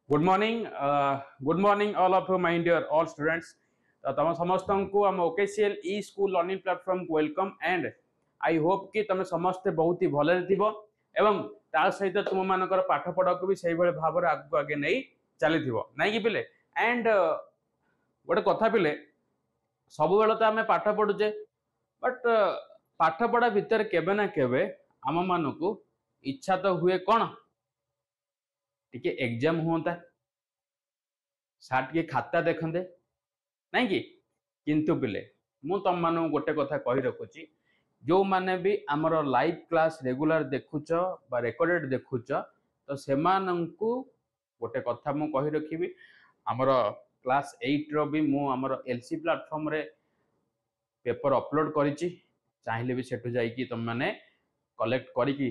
Good morning, all of you, my dear all students. तो तुम समस्त को आम ओकेसीएल ई स्कूल लर्निंग प्लेटफॉर्म को वेलकम एंड आई होप कि तुम समस्ते बहुत ही भले थी एवं ता सहित तुम मानकर पाठ पढ़ा को भी से भाव में आगे आगे नहीं चली ना कि पिले एंड गोटे कथा पिले सब बेले तो आम पाठ पढ़ुचे बट पाठ पढ़ा भितर केबे ना केबे आम मान को इच्छा तो हुए कौन टिके एग्जाम होता सार टे खाता देखते नहीं कि किंतु पिले मु तुम मान गोटे कथा कही रखुची जो माने भी आमर लाइव क्लास रेगुलर देखुच बा रेकर्डेड देखुच तो से गोटे कथा मु कही रखी आमर क्लास 8 रो भी मु आमर एलसी प्लेटफॉर्म रे पेपर अपलोड करिछि चाहिले भी सेठु जाई कि तुम माने कलेक्ट करी कि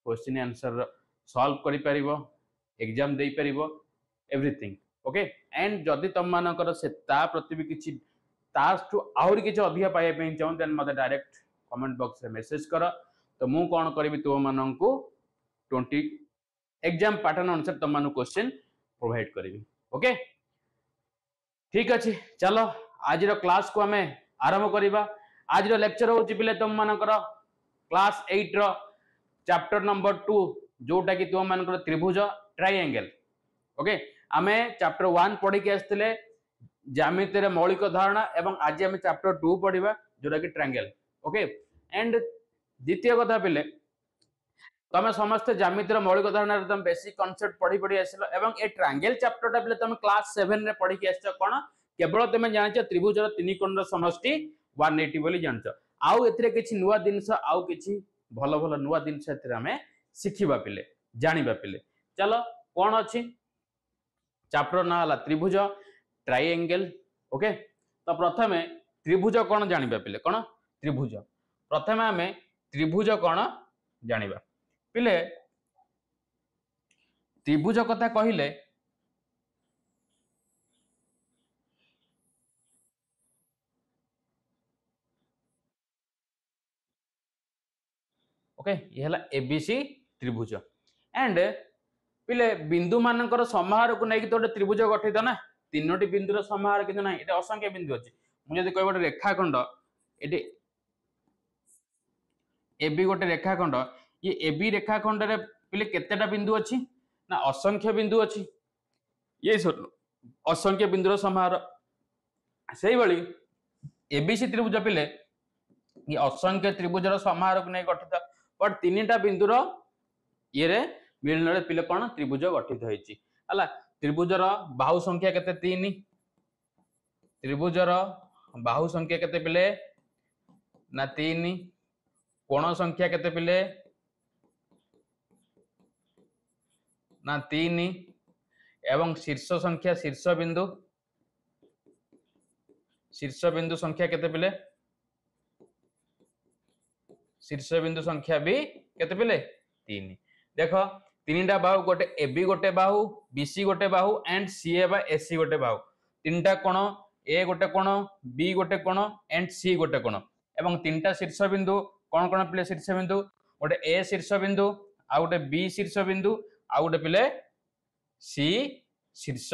क्वेश्चन आंसर सॉल्व करि परिबो एग्जाम दे परिबो एवरीथिंग ओके एंड जदि तुम मानकर से ता प्रति भी किछि तास्तु आउर किछि अधिक पाए पे चाहूं देन मते डायरेक्ट कमेंट बॉक्स रे मेसेज कर तो मु कोन करबी तुम माननकु 20 एग्जाम पैटर्न अनुसार तुम मानन क्वेश्चन प्रोवाइड करबी ओके ठीक अछि चलो आज रो क्लास को हमें आरंभ करिबा आज रो लेक्चर होछि पिले तुम मानकर क्लास 8 रो चैप्टर नंबर 2 जोटा कि तुम मानकर त्रिभुज ट्रायंगल ओके आमे चैप्टर 1 पढ़ी के आस्थिले ज्यामिति रे मौलिक धारणा एवं आज आमे चैप्टर 2 पढ़िबा जोटा कि ट्रायंगल ओके एंड द्वितीय कथा पिले तमे समस्त ज्यामिति रे मौलिक धारणा रे तुम बेसिक कांसेप्ट पढ़ी पढ़ी आसिलो एवं ए ट्रायंगल चैप्टर टा पिले तुम क्लास 7 रे पढ़ी के आछो कोन केवल तुम जानिछ त्रिभुज रो तीन कोण रो समष्टि 180 बोली जानिछ आउ एथिरे किछि नुवा दिनस आउ किछि भलो भलो नुवा दिनस एथिरे हमें सिखिबा पिले जानिबा पिले चलो कोन अछि चैप्टर ना हला त्रिभुज ट्रायंगल ओके तो प्रथमे त्रिभुज कोन जानिबा पिले कोन त्रिभुज प्रथमे हमें त्रिभुज कोन जानिबा पिले त्रिभुज कथा कहिले ओके ये हला एबीसी त्रिभुज एंड पिले बिंदु मानकर समाहार को नहीं तो त्रिभुज गठित ना तीनोटी बिंदुर समाहार किंतु नहीं एटा असंख्य बिंदु अछि मु जदि कहबो रेखाखंड एटी एबी गोटे रेखाखंड ये एबी रेखाखंड रे पिले केतेटा बिंदु अछि ना असंख्य बिंदु अछि ये असंख्य बिंदुर समाहार सेही बळी एबीसी त्रिभुज पिले ये असंख्य त्रिभुजर समाहार को नहीं गठित बट तीनटा बिंदुर ये रे मिलनरे पिले कोन त्रिभुज गठित होईची हला त्रिभुजर बाहु संख्या केते 3 त्रिभुजर बाहु संख्या केते पिले ना 3 कोण संख्या केते पिले ना 3 एवं शीर्ष संख्या शीर्ष बिंदु संख्या केते पिले शीर्ष बिंदु संख्या भी केते पिले 3 देखो तीनटा बाहु गोटे एबी गोटे बाहु बीसी गोटे बाहु एंड सीए बा एसी गोटे बाहु तीनटा कोण ए गोटे कोण बी गोटे कोण एंड सी गोटे कोण एवं तीनटा शीर्ष बिंदु कोन कोन पिले शीर्ष बिंदु गोटे ए शीर्ष बिंदु आ गोटे बी शीर्ष बिंदु आ गोटे पिले सी शीर्ष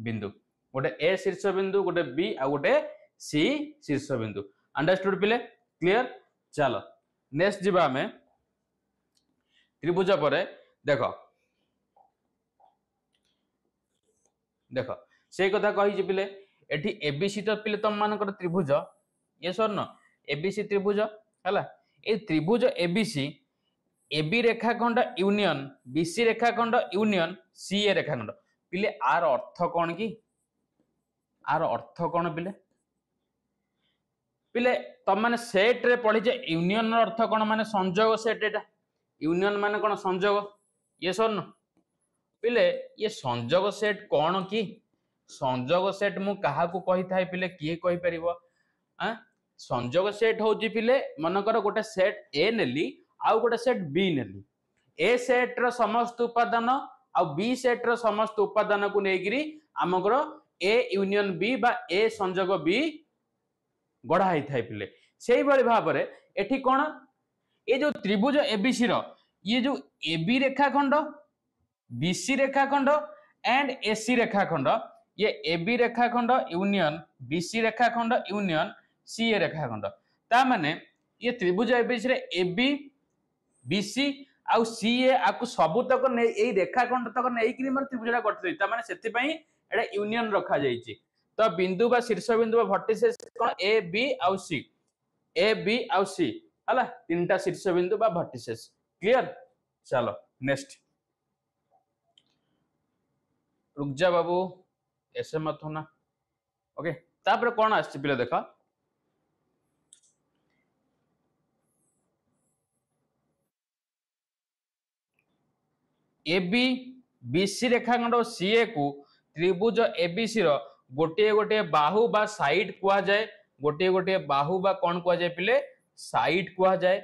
बिंदु गोटे ए शीर्ष बिंदु गोटे बी आ गोटे सी शीर्ष बिंदु अंडरस्टूड पिले क्लियर चलो नेक्स्ट जीवा हमें त्रिभुज पर देख देख से कथा कही पिले एठी एबीसी तो पिले तुम मानकर त्रिभुज ये स्वर्ण एबीसी त्रिभुज हला ए त्रिभुज एबीसी एबी रेखाखंड यूनियन बीसी रेखाखंड यूनियन सीए रेखाखंड पिले आर अर्थ कौन कि आर अर्थ कौन पिले पिले तुम माने सेट रे पढ़ी जे यूनियन अर्थ कौन माने संयोग सेट एटा यूनियन माने कौन संयोग ये स्वर्ण पिले ये संयोग सेट कौन कि संयोग सेट मु कहा को कही थाए पिले किए कही परिबो संयोग सेट होची पिले मनकर गोटे सेट ए नेली आ गोटे सेट बी नेली ए सेट रो समस्त उपादान आ बी सेट रो समस्त उपादान को नेगिरी हमकर ए यूनियन बी बा ए संयोग बी गढ़ा ही थाए पिले सेही बळी भाव रे एठी कोन ए जो त्रिभुज एबीसी रो ये जो एबी रेखाखंड बीसी रेखाखंड एंड एसी रेखाखंड ये एबी रेखाखंड यूनियन बीसी रेखाखंड यूनियन सीए रेखाखंड ता माने ये त्रिभुज एबीसी रे एबी बीसी आउ सीए आकु सबु तक नै एई रेखाखंड तक नै कि मन त्रिभुजटा गठित ता माने सेति पई एटा यूनियन रखा जाईची तो बिंदु बा शीर्ष बिंदु बा वर्टिसेस कोन ए बी आउ सी ए बी आउ सी हला तीनटा शीर्ष बिंदु बा वर्टिसेस क्लियर चलो नेक्स्ट रुक जा बाबू ऐसे मत होना ओके तापर कोन आछि पिले देखा एबी बीसी रेखाखंड और सीए को त्रिभुज एबीसी रो गोटे गोटे बाहु बा साइड कुआ जाए गोटे गोटे बाहु बा कोन कुआ जाए पिले साइड कुआ जाए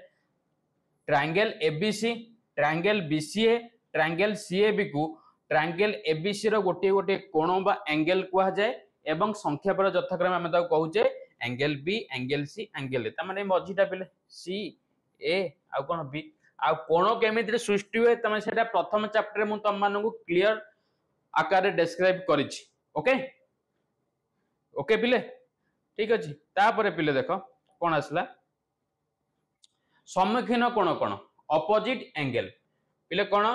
triangle ABC triangle BCA triangle CAB को ट्रायंगल एबीसी रो गोटे गोटे कोण बा एंगल कुआ जाए एवं संख्या पर यथाक्रम हम ता कहूचे angle B angle C angle A त माने मझीटा पिले सी ए आ कोन बी आ कोण केमिति सृष्टि हुए तमे सेटा प्रथम चैप्टर मु तम मानकु क्लियर आकार रे डिस्क्राइब करिछि ओके ओके पिले ठीक अछि तापर पिले देखो कोन आसला सम्मुखीन कोण कोण ऑपोजिट एंगल पिले कोण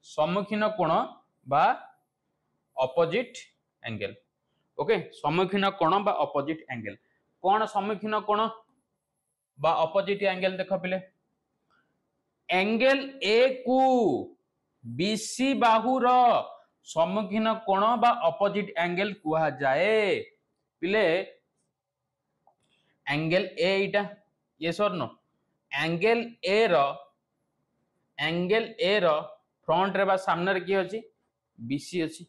सम्मुखीन कोण बा ऑपोजिट एंगल ओके सम्मुखीन कोण बा ऑपोजिट एंगल कोण सम्मुखीन कोण बा ऑपोजिट एंगल देखो पिले एंगल ए को बीसी बाहु रो सम्मुखीन कोण बा ऑपोजिट एंगल कुहा जाए पिले एंगल ए इटा यस और नो एंगल ए रो फ्रंट रे बा सामने रे की अछि बीसी अछि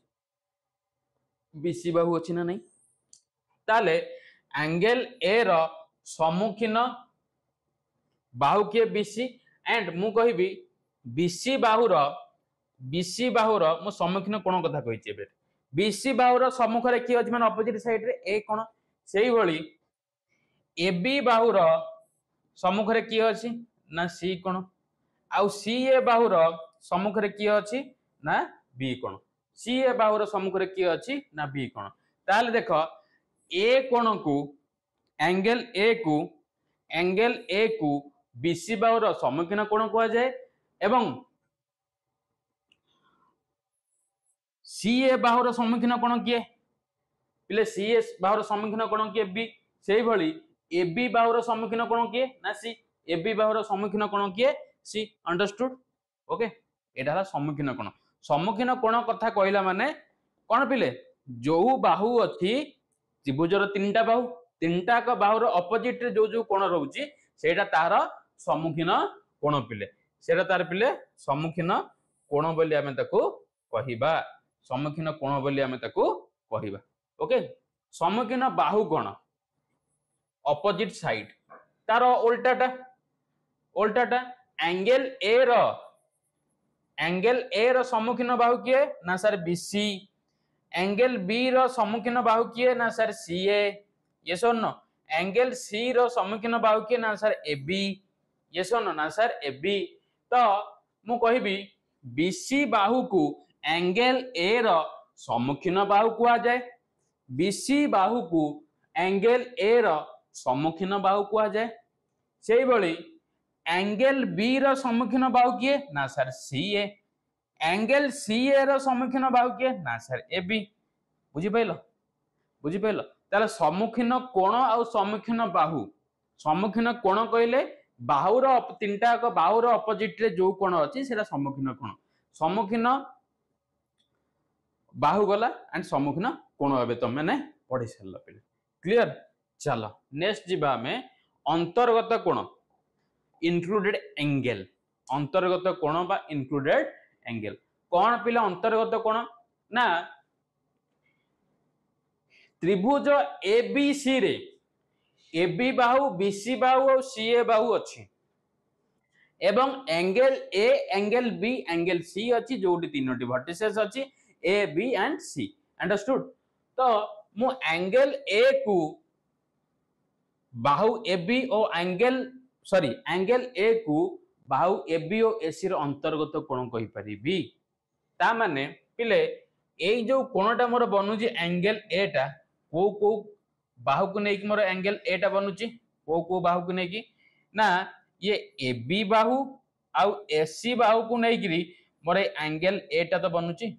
बीसी बाहु अछि ना नहीं ताले एंगल ए रो सम्मुखीन बाहु के बीसी एंड मु कहिबी बीसी बाहुर मु सम्मुखीन कोण कथा कहिछि एबे बीसी बाहुर सम्मुख रे की अछि माने ऑपोजिट साइड रे ए कोण सेही भली एबी बाहुर सम्मुख रे की अछि ना सी कोण आउ सी ए बाहुर सम्मुख रे की अछि ना बी कोण सी ए बाहुर सम्मुख रे की अछि ना बी कोण ताले देखो ए कोण को एंगल ए को बीसी बाहुर सम्मुखीन कोण कुआ जाए एवं सीए बाहुर सम्मुखीन कोण किए पिले सीए बाहुर सम्मुखीन कोण किए बी सेही भली एबी बाहुर सम्मुखीन कोण किए ना सी एबी बाहुर सम्मुखीन कोण किए सी अंडरस्टूड ओके एटा हला सम्मुखीन कोण कथा कहला माने कोण पिले जो बाहु अछि त्रिभुजर तीनटा का बाहुर ऑपोजिट रे जो कोण रहउची सेटा तार सम्मुखीन कोण पिले सेटा तार पिले सम्मुखीन कोण बोली आमे ताको कहिबा सम्मुखीन कोण बोली आमे ताको कहिबा ओके सम्मुखीन बाहु कोण ऑपोजिट साइड तार उल्टाटा एंगल ए रो सम्मुखीन बाहु किए ना सर बीसी एंगल बी रो सम्मुखीन बाहु किए ना सर सीए यस और नो एंगल सी रो सम्मुखीन बाहु किए ना सर एबी यस और नो ना सर एबी तो मु कहिबी बीसी बाहु को एंगल ए रो सम्मुखीन बाहु कुआ जाए बीसी बाहु को एंगल ए रो सम्मुखीन बाहु कुआ जाए सेही भली एंगल बी रो सम्मुखीन बाहु किए ना सर सीए एंगल सीए रो सम्मुखीन बाहु किए ना सर एबी बुझी पाइलो ताले सम्मुखीन कोण आ सम्मुखीन कोण कहले बाहुर तीनटा को बाहुर ऑपोजिट रे जो कोण अछि सेटा सम्मुखीन कोण सम्मुखीन बाहु गला एंड सम्मुखीन कोण एबे तुम माने पढी सरला पिले क्लियर चलो नेक्स्ट जिबा में अंतर्गत कोण इंक्लूडेड एंगल अंतर्गत कोण बा इंक्लूडेड एंगल कोण पिले अंतर्गत कोण ना त्रिभुज एबीसी रे एबी बाहु बीसी बाहु और सीए बाहु अछि एवं angle A angle B angle C अछि जोटी तीनोटी वर्टिसेस अछि A B and C understood तो मु एंगल ए को बाहु एबी और एंगल ए को बाहु एबी और एसी रो अंतर्गत कोण कहि परिबी ता माने पिले एई जो कोणटा मोर बनुची एंगल एटा को बाहु को नेकी मोर एंगल एटा बनुची को बाहु को नेकी ना ये एबी बाहु आउ एसी बाहु को नेकी मोर एंगल एटा तो बनुची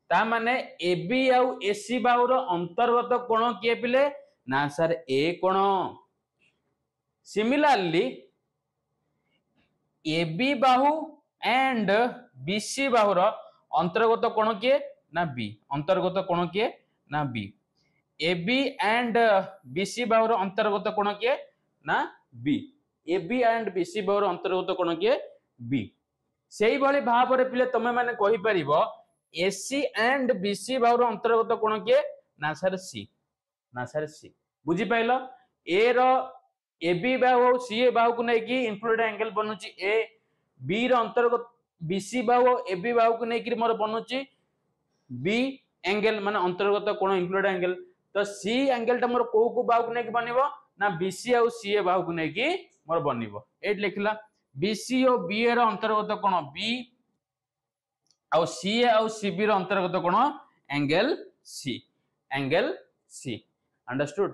ता माने एबी आउ एसी बाहु रो अंतर्गत कोण किए पिले ना सर ए कोण similarly AB Bahu and BC बाहु रो अंतर्गत कोण किए ना बी अंतर्गत कोण किए ना बी एबी एंड बीसी बाहु रो अंतर्गत कोण किए ना बी एबी एंड बीसी बाहु रो अंतर्गत कोण किए बी सेही भली भाव रे पिले तमे माने कहि परिबो एसी एंड बीसी बाहु रो अंतर्गत कोण किए ना सर सी बुझी पाइलो ए रो एबी बाहु सी बाहु को नै कि इंक्लूडेड एंगल बनुची ए बी रो अंतर्गत बीसी बाहु एबी बाहु को नै कि मोर बनुची बी एंगल माने अंतर्गत कोण इंक्लूडेड एंगल तो सी एंगल टा मोर को बाहु को नै कि बनिबो ना बीसी आउ सी बाहु को नै कि मोर बनिबो एट लिखला बीसी और बी रो अंतर्गत कोण बी आउ सी आउ सीबी रो अंतर्गत कोण एंगल सी अंडरस्टूड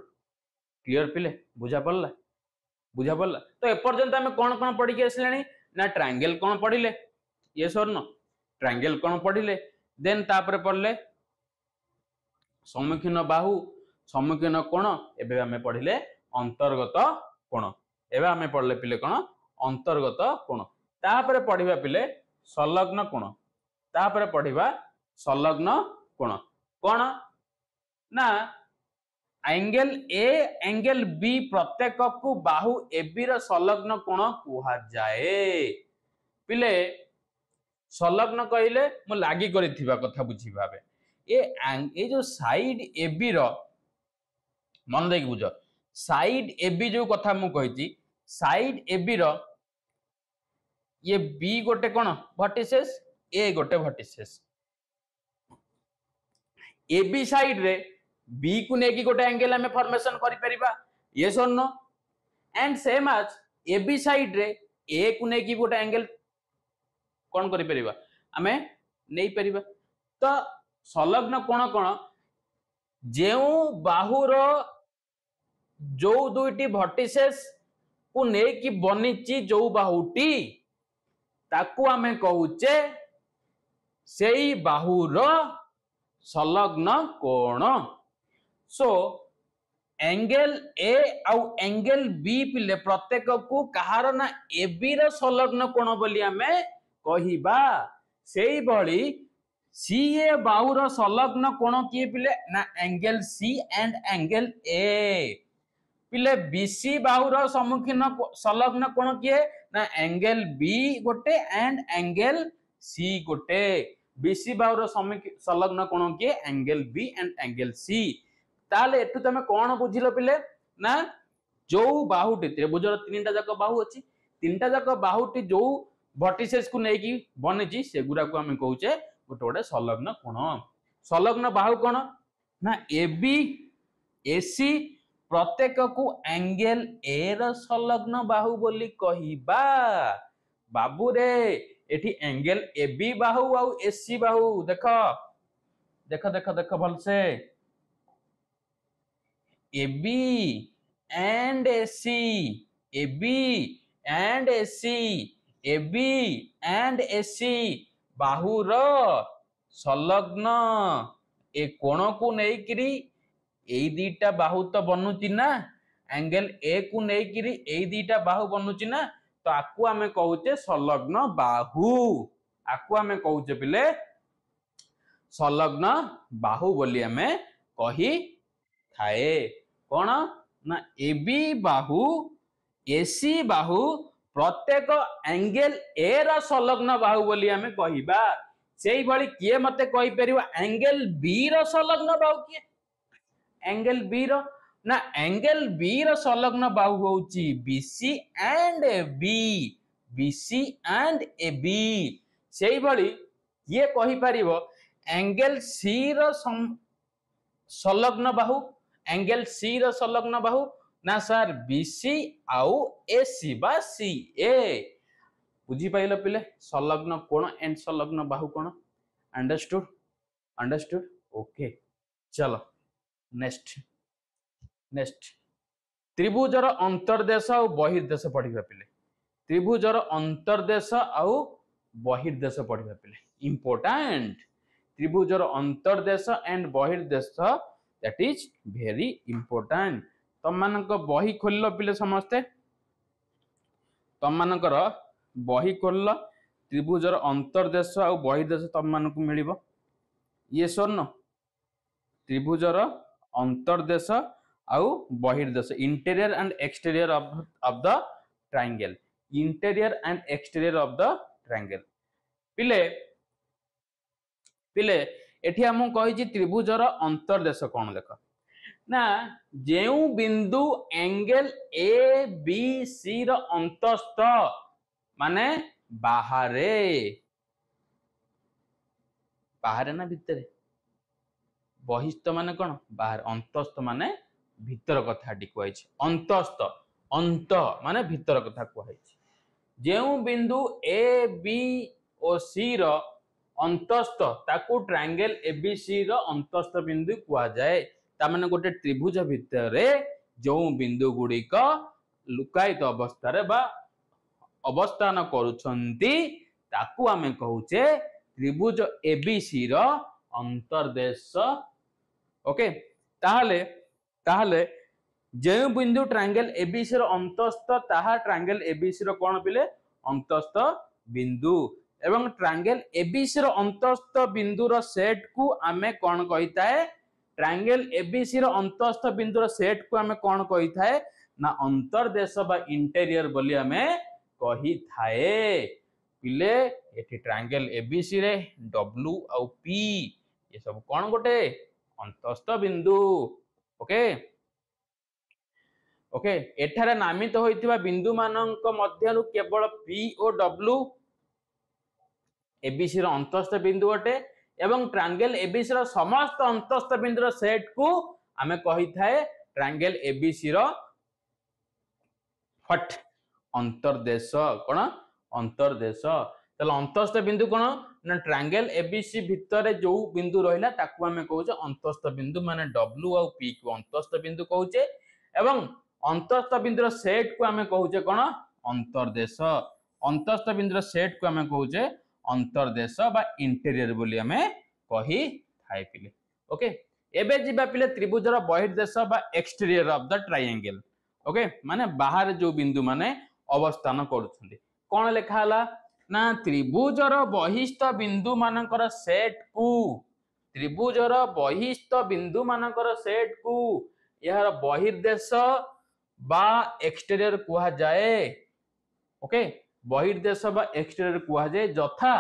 क्लियर पिले बुझा पड़ला तो एपर्यंत आम कौन कौन पढ़ी आसले ना ट्रायंगल कौन पढ़िले ये सर न ट्रायंगल कौन पढ़िले देन तापर पढ़ले सम्मुखीन बाहु सम्मुखीन कोण एबे आमे पढ़िले अंतर्गत कोण एबे आमे पढ़ले पिले कोण अंतर्गत कोण तापर पढ़िबा पिले संलग्न कोण तापर पढ़िबा संलग्न कोण कोण ना एंगल ए एंगल बी प्रत्येक को बाहु एबी रो संलग्न कोण कुहा जाए पिले संलग्न कहिले मो लागी करिथिबा कथा बुझी भाबे ए जो साइड एबी रो मन देख बुझ साइड एबी जो कथा मु कहिची साइड एबी रो ये बी गोटे कोण वर्टिसेस ए गोटे वर्टिसेस एबी साइड रे बी को नेकी गोटे एंगल हमें फॉर्मेशन करि परिबा यस और no and same as AB side रे ए को नेकी गोटे एंगल कोन करि परिबा हमें नै परिबा तो संलग्न कोण कोण जेउ बाहुर जो दुईटी वर्टिसेस को नेकी बनिची जो बाहुटी ताकू हमें कहूचे सेई बाहुर संलग्न कोण सो एंगल ए आउ एंगल बी पिले प्रत्येक को कहार ना एबी रो संलग्न कोण बोली हमें कहिबा सेई भली सी ए बाहुर संलग्न कोण किए पिले ना angle C and angle A पिले बीसी बाहुर सम्मुखीन संलग्न कोण किए ना एंगल बी गोटे एंड एंगल सी गोटे बीसी बाहुर संलग्न कोण किए angle B and angle C ताले एटु तमे कोण बुझिलो पिले ना जो बाहुटी त्रिभुजर तीनटा जाक बाहु अछि तीनटा जाक बाहुटी जो वर्टिसेस को नेकी बनिची सेगुरा को हमें कहूचे गोटे गोटे संलग्न कोण संलग्न बाहु कोण ना एबी एसी प्रत्येक को एंगल ए रो संलग्न बाहु बोली कहिबा बाबू रे एठी एंगल एबी बाहु आउ एसी बाहु देखो देखो देखो देखो भल से AB and AC AB and AC AB and AC बाहुर संलग्न ए कोण को नेकिरी एई दीटा बाहु तो बनुची ना एंगल ए को नेकिरी एई दीटा बाहु बनुची ना तो आकु हमें कहूचे संलग्न बाहु आकु हमें कहूचे पिले संलग्न बाहु बोली हमें कही थाए कोण ना एबी बाहु एसी बाहु प्रत्येक एंगल ए रा संलग्न बाहु बोली हमें कहिबा सेही भली किए मते कहि परिबा एंगल बी रा संलग्न बाहु किए एंगल बी रो ना एंगल बी रो संलग्न बाहु होउची BC and B BC and A B सेही भली ये कहि परिबो एंगल सी रो संलग्न बाहु एंगल सी रो संलग्न बाहु ना सर बीसी आउ एसी बा सी ए बुझी पाइलो पिले संलग्न कोण एंड संलग्न बाहु कोण अंडरस्टूड अंडरस्टूड ओके चलो नेक्स्ट नेक्स्ट त्रिभुजर अंतर्देश और बहिर्देश पढ़िबा पिले त्रिभुजर अंतर्देश आउ बहिर्देश पढ़िबा पिले इंपोर्टेंट त्रिभुजर अंतर्देश एंड बहिर्देश दैट इज वेरी इंपोर्टेंट तम मानक बही खोल पिले समस्ते तम मानकर बही खोल त्रिभुजर अंतर्देश आउ बहिर्देश तम मानक मिलिबो ये स्वर्ण त्रिभुजर अंतर्देश आउ बहिर्देश interior and exterior of the triangle interior and exterior of the triangle पिले पिले एठी हम कहि त्रिभुजर अंतर्देश कौन देख ना जेउ बिंदु एंगल ए बी सी र अंतस्थ माने बाहरे बाहरे ना भितरे बहिस्थ माने कौन बाहर अंतस्थ माने भीतर कथा कहै अंतस्थ अंत माने भीतर कथा कहै जेउ बिंदु ए बी और सी रो अंतस्थ ताकू ट्रायंगल एबीसी रो अंतस्थ बिंदु कहा जाए ता माने गोटे त्रिभुज भितर जो बिंदु गुड़िक लुकायित अवस्था रे बा अवस्थान करूछंती ताकू आमे कहूचे त्रिभुज एबीसी रो अंतर्देश ओके ताहले ताहले जे बिंदु ट्रायंगल एबीसी रो अंतस्थ ताहा ट्रायंगल एबीसी रो कोन पिले अंतस्थ बिंदु एवं ट्रायंगल एबीसी रो अंतस्थ बिंदु रो सेट को आमे कोन कहिताए ट्रायंगल एबीसी रो अंतस्थ बिंदु रो सेट को आमे कोन कहिताए ना अंतर्देश बा इंटीरियर बोली आमे कहि थाए पिले एठी ट्रायंगल एबीसी रे डब्ल्यू और पी ये सब कोन गोटे अंतस्थ बिंदु ओके ओके एठारे नामित होइतिबा बिंदु मानक मध्यरु केवल पी और डब्ल्यू एबीसी रो अंतस्थ बिंदु अटे एवं ट्रायंगल एबीसी रो समस्त अंतस्थ बिंदु रो सेट को आमे कहि थाए ट्रायंगल एबीसी रो फट अंतर्देश कोन अंतर्देश तले अंतस्थ बिंदु कोन ना ट्रायंगल एबीसी भितरे जो बिंदु रहिला ताकू आमे कहूचे अंतस्थ बिंदु माने डब्ल्यू और पी को अंतस्थ बिंदु कहूचे एवं अंतस्थ बिंदुर सेट को आमे कहूचे कोन अंतर्देश अंतस्थ बिंदुर सेट को आमे कहूचे अंतर्देश बा इंटीरियर बोली आमे कहि थाए पिले ओके एबे जिबा पिले त्रिभुजर बहिर्देश बा exterior of the triangle okay माने बाहर जो बिंदु माने अवस्थान करूछंदी कोन लेखा हला ना त्रिभुजर बहिस्थ बिंदु मानकर सेट को त्रिभुजर बहिस्थ बिंदु मानकर सेट को यार बहिर्देश बा एक्सटीरियर कुहा जाए ओके बहिर्देश बा एक्सटीरियर कुहा जाए जथा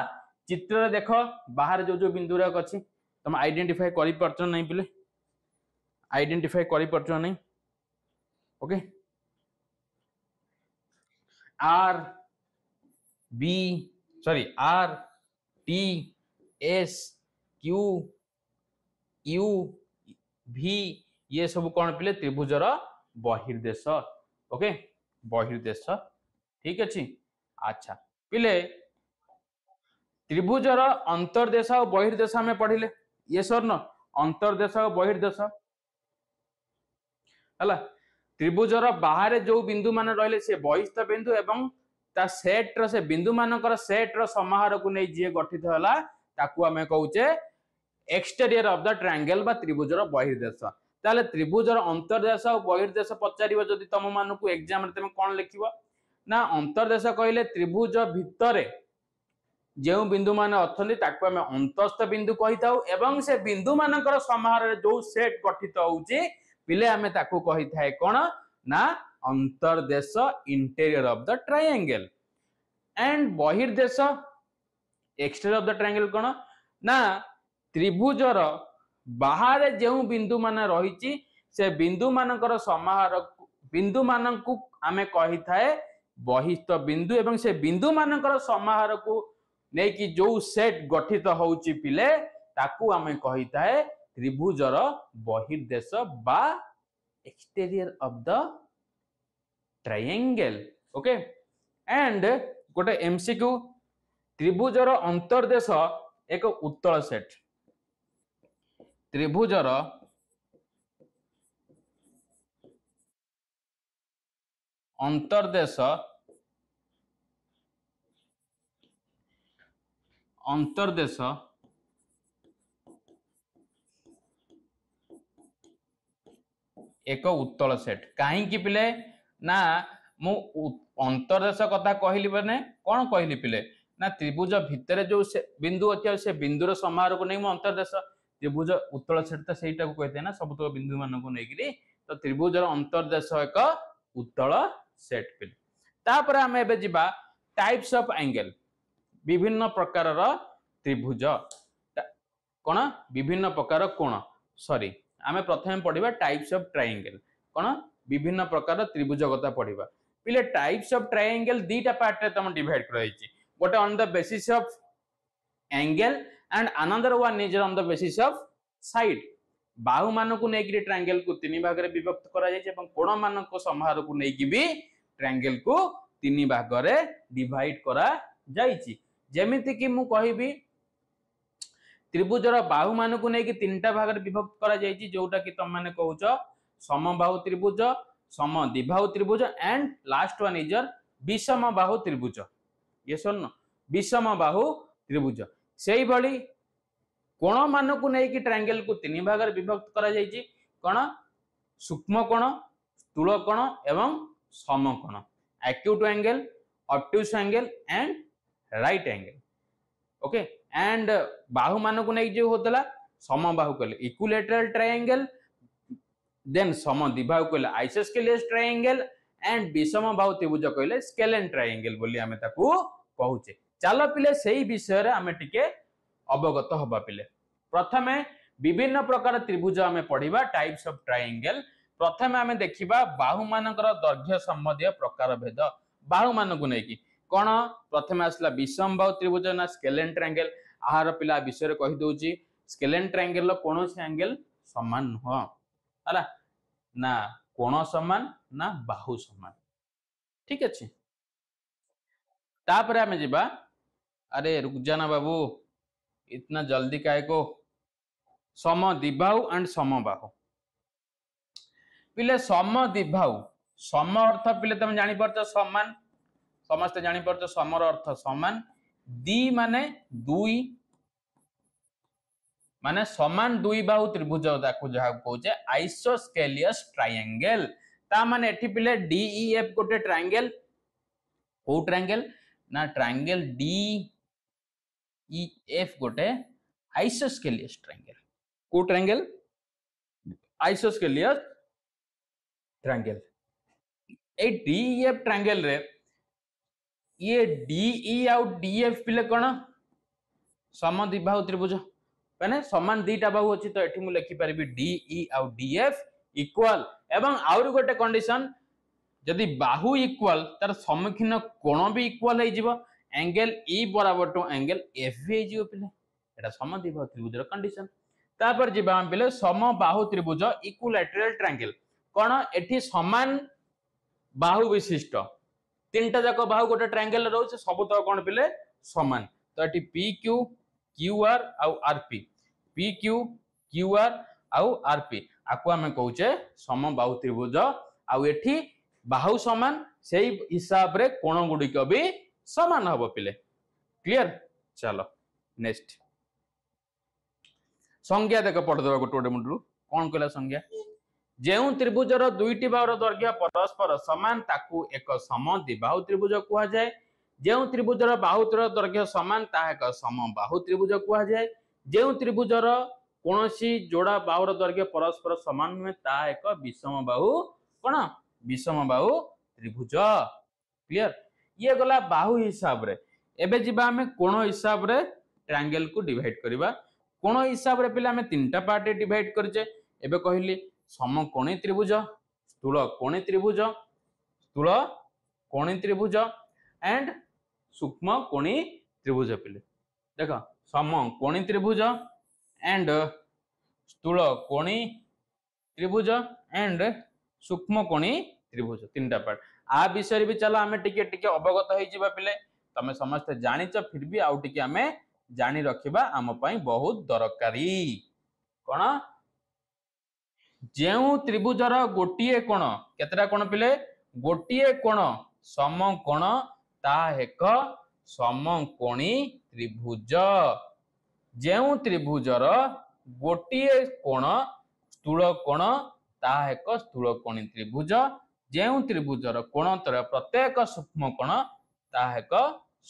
चित्र रे देखो बाहर जो जो बिंदु रक अछि तुम आइडेंटिफाई करि परछ नै पिले आइडेंटिफाई करि परछ नै okay R B sorry R T S Q U भी ये सब कौन पिले त्रिभुजर बहिर्देश ओके बहिर्देश ठीक अछि अच्छा पिले त्रिभुजर अंतर्देश और बहिर्देश हमें पढ़िले ये स्वर्ण अंतर्देश और बहिर्देश हला त्रिभुजर बाहर जो बिंदु मान रहिले से बहिस्थ बिंदु एवं ता सेट रो से बिंदु मानकर सेट रो समाहार को नै जे गठित होला ताकू हमें कहूचे एक्सटीरियर ऑफ द ट्रायंगल बा त्रिभुजर बहिर्देश ताले त्रिभुजर अंतर्देश और बहिर्देश पचारिबो जदि तम मानकू एग्जाम रे तमे कोन लिखिबो ना अंतर्देश कहले त्रिभुज भितरे जे बिंदु मान अछंती ताकू हमें अंतस्थ बिंदु कहिताउ एवं से बिंदु मानकर समाहार रे जो सेट गठित होउची पिले हमें ताकू कहिथाय कोन ना अंतर्देश interior of the triangle and बहिर्देश एक्सटीरियर ऑफ द ट्रायंगल कोन ना त्रिभुजर बाहर जो बिंदु मान रही से बिंदु मानकर समाहार बिंदु मानकू आमे कहि थाए बहिस्थ बिंदु एवं से बिंदु मानकर समाहार को नै कि जो सेट गठित होउची पिले ताकू आमे कहि थाए त्रिभुजर बहिर्देश बा exterior of the triangle okay and गोटे एमसीक्यू त्रिभुजर अंतर्देश एक उत्तल सेट त्रिभुजर अंतर्देश अंतर्देश एक उत्तल सेट कहीं पिले ना मु अंतर्देश कथा कहली माने कौन कहली पिले ना त्रिभुज भितर जो से बिंदु अच्छे से बिंदुर समाहार को नहीं मु अंतर्देश त्रिभुज उत्तल सेट तो सहीटा को कहते हैं ना सब तो बिंदु मान को नहीं तो त्रिभुजर अंतर्देश एक उत्तल सेट पिले तापर आम एबे जिबा टाइप्स ऑफ एंगल विभिन्न प्रकार त्रिभुज कौन विभिन्न प्रकार कोण सॉरी आमे प्रथम पढ़िबा टाइप्स ऑफ ट्रायंगल कौन विभिन्न प्रकार त्रिभुज कथा पढ़िबा पिले टाइप्स ऑफ ट्रायंगल दीटा पार्ट रे तम डिवाइड कराइछि गोटे on the basis of angle and another one is on the basis of side बाहु मान को नेकी ट्रायंगल को तीन भाग रे विभक्त करा जाइछि एवं कोण मान को समाहार को नेकी भी ट्रायंगल को तीन भाग रे डिवाइड करा जाइछि जेमिति कि मु कहिबी त्रिभुजर बाहु मान को नेकी तीनटा भाग रे विभक्त करा जाइछि जोटा कि तुम माने कहउछ समबाहु त्रिभुज समद्विबाहु त्रिभुज एंड लास्ट वन इज विषम बाहु त्रिभुज ये सुन विषम बाहु त्रिभुज सेही भली कोण मान को नेकी ट्रायंगल को तीन भाग रे विभक्त करा जाइछि कोण सूक्ष्म कोण स्थूल कोण एवं समकोण acute angle obtuse angle and right angle okay and बाहु मान को नहीं जो होतला समबाहु कहले इक्विलैटरल ट्रायंगल देन समद्विबाहु कहले आइसोस्केलियस ट्रायंगल एंड विषम बाहु त्रिभुज कहले स्केलेन ट्रायंगल बोली हमें ताकू कहूचे चलो पिले सही विषय रे हमें टिके अवगत होबा पिले प्रथमे विभिन्न प्रकार त्रिभुज हमें पढ़िबा टाइप्स ऑफ ट्रायंगल प्रथमे हमें देखिबा बाहु मानकर दैर्घ्य संबंधी प्रकार भेद बाहु मान को नेकी कोन प्रथमे आसला विषम बाहु त्रिभुज ना स्केलेन ट्रायंगल आहार पिला विषय रे कहि दोची स्केलेन ट्रायंगल लो कोनोसी एंगल समान हो हला ना कोण समान ना बाहु समान ठीक अछि तापर हमें जिबा अरे रुक जाना बाबू इतना जल्दी काहे को समद्विबाहु एंड समबाहु पिले समद्विबाहु सम अर्थ पिले तुम जानि परछ समान समस्त जानि परछ समर अर्थ समान दी माने दुई माने समान दुई बाहु त्रिभुज ताकू जहा कहउचे आइसोस्केलियस ट्रायंगल ता माने एठी पिले डीईएफ गोटे ट्रायंगल को ट्रायंगल ना ट्रायंगल डीईएफ गोटे आइसोस्केलियस ट्रायंगल को ट्रायंगल आइसोस्केलियस ट्रायंगल ए डीईएफ ट्रायंगल रे ये डीई आउ डीएफ पिले कोन समद्विबाहु त्रिभुज माने समान दीटा बाहु अछि तो एठी मु लिखि परबी डीई आउ डीएफ इक्वल एवं आउर गोटे कंडीशन जदि बाहु इक्वल तार सम्मुखीन कोण भी इक्वल हे जिवो एंगल ई बराबर टू एंगल एफ भी हे जिवो पिले एटा समद्विबाहु त्रिभुज रो कंडीशन तापर जिबा हम पिले समबाहु त्रिभुज इक्विलैटरल ट्रायंगल कोन एठी समान बाहु विशिष्ट तीनटा जाक बाहु गोटे ट्रायंगल रहउछ सब तो कोन पिले समान तो एठी पी क्यू क्यूआर आउ आरपी पी क्यू क्यूआर आउ आरपी आकु हमें कहउचे समबाहु त्रिभुज आउ एठी बाहु समान सेही हिसाब रे कोण गुडी को भी समान हबो पिले क्लियर चलो नेक्स्ट संज्ञा देख पढ़ देबा गोटे मुंडरू कोन कहला संज्ञा जेउ त्रिभुजर दुईटी बाहुर दैर्घ्य परस्पर समान ताकू एक समद्विबाहु त्रिभुज कुहा जाय जेउ त्रिभुजर बाहुतर दैर्घ्य समान ता एक समबाहु त्रिभुज कुहा जाय जेउ त्रिभुजर कोनोसी जोड़ा बाहुर दैर्घ्य परस्पर समान नुहे ता एक विषमबाहु कोन विषमबाहु त्रिभुज क्लियर ये गला बाहु हिसाब रे एबे जिबा हमें कोण हिसाब रे ट्रायंगल को डिवाइड करबा कोण हिसाब रे पिला हमें तीनटा पार्ट डिवाइड करजे एबे कहली समकोणी त्रिभुज स्थूल कोणी त्रिभुज स्थूल कोणी त्रिभुज एंड सूक्ष्म कोणी त्रिभुज पिले देखो समकोणी त्रिभुज एंड स्थूल कोणी त्रिभुज एंड सूक्ष्म कोणी त्रिभुज तीनटा पार्ट आ विषय भी चलो आमे टिके टिके अवगत होई जिबा पिले तमे समस्त जानिच फिर भी आउ टिके आमे जानि रखिबा आम पई बहुत दरकारी कोण जेउ त्रिभुजर गोटिए कोण केतरा कोण पिले गोटिए कोण समकोण ता एक समकोणी त्रिभुज जेउ त्रिभुजर गोटिए कोण स्थूल कोण ता एक स्थूलकोणी त्रिभुज जेउ त्रिभुजर कोणतर प्रत्येक सूक्ष्म कोण ता एक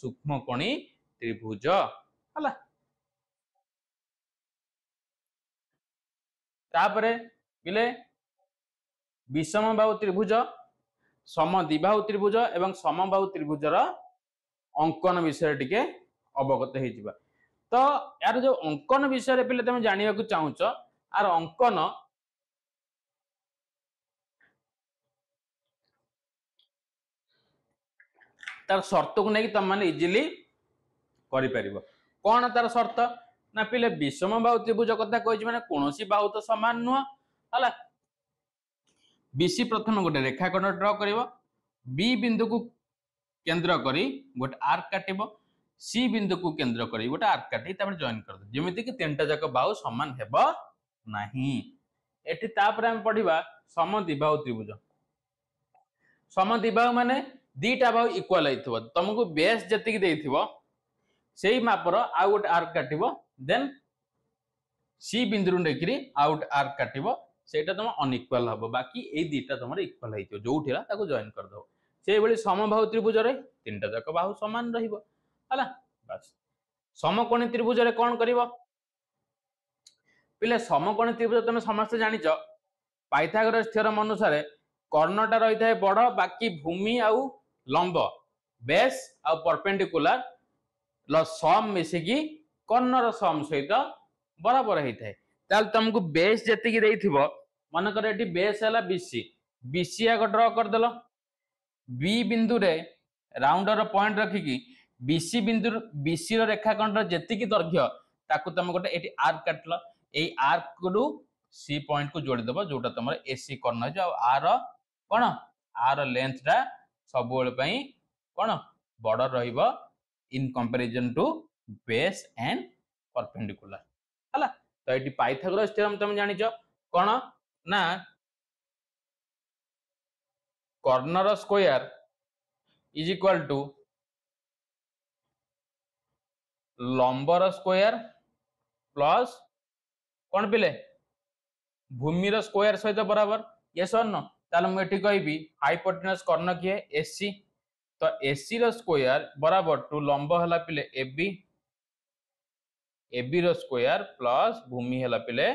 सूक्ष्मकोणी त्रिभुज हला तापरे पिले विषम बाहु त्रिभुज समद्विबाहु त्रिभुज एवं समबाहु त्रिभुजर अंकन विषय टिके अवगत हो तो यार जो अंकन विषय पे तुम जानवा चाहूच आर अंकन तार शर्त को लेकिन तुम मैंने इजिली कर कौन तार शर्त ना पिले विषम बाहु त्रिभुज कथा कही मैंने कौन बाहु तो सामान नुह है बीसी प्रथम गोटे रेखाखंड ड्र कर बी बिंदु को केंद्र करी गोटे आर्क काटिब सी बिंदु को केंद्र करी गोटे आर्क काटी जॉइन कर दे जमीती कि तीनटा जाक बाहु समान हेब नाही एठी तापर हम पढ़िबा समद्विबाहु त्रिभुज समद्विबाहु माने दीटा बाहु इक्वल आइथिबो तुमको बेस जतिक देइथिबो सेही मापर आ गोटे आर्क काटिबो देन सी बिंदु नेकरी आउट आर्क काटिबो सेटा तुम अनइक्वल हबो बाकी ए दीटा तुम इक्वल होइथिबो जोठिला ताको जॉइन कर दो से भली समबाहु त्रिभुज रे तीनटा जाक बाहु समान रहिबो हला बस समकोणी त्रिभुज रे कोन करिवो पिले समकोणी त्रिभुज तुम समस्त जानिच पाइथागोरस थ्योरम अनुसार कर्णटा रही थाए बड़ बाकी भूमि आउ लंब बेस आउ परपेंडिकुलर सम मिसिकी कर्णर सम सहित बराबर होता है ताल तुमको बेस जतिक देइथिबो मन कर एटी बेस हला बीसी बीसी आग ड्र कर देलो बी बिंदु रे राउंडर पॉइंट रखिकी बीसी बिंदु बीसी रो रेखाखंड जतिक दैर्घ्य ताकू तुम गोटे एटी आर्क काटलो एई आर्क रु सी पॉइंट को जोड़ी देबो जोटा तुमर एसी कर्ण जो आर कोन आर लेंथ टा सब बेले पई कोन बड़ रहिबो in comparison to base and perpendicular हला तो एटी पाइथागोरस थ्योरम तुम जानि छ कोन ना कर्णर स्क्वायर इज इक्वल टू लंबर स्क्वायर प्लस कौन पिले भूमिर स्क्वायर सहित बराबर यस और नो ताले मु एठी कहबी हाइपोटेनस कर्ण किए एसी तो एसी रो स्क्वायर बराबर टू लंब हला पिले एबी एबी रो स्क्वायर प्लस भूमि हला पिले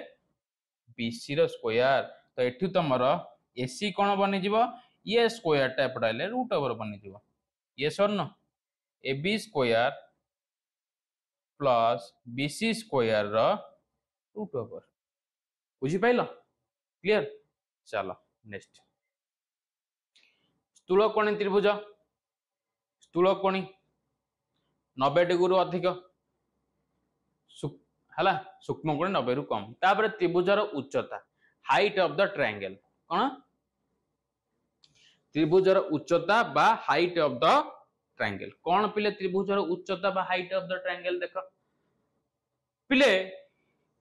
बीसी रो स्क्वायर तो एठी तमर एसी कोन बनि जिवो ये स्क्वायर टा पडाइले रूट ओवर बनि जिवो यस और no AB square plus BC square रो रूट ओवर बुझी पाइल क्लियर चलो नेक्स्ट स्थूलकोणी त्रिभुज स्थूलकोणी 90 डिग्री अधिक हला सूक्ष्मकोणी 90 रु कम तापर त्रिभुजर उच्चता हाइट ऑफ द ट्रायंगल कोन त्रिभुजर उच्चता बा हाइट ऑफ द ट्रायंगल कोन पिले त्रिभुजर उच्चता बा हाइट ऑफ द ट्रायंगल देखो पिले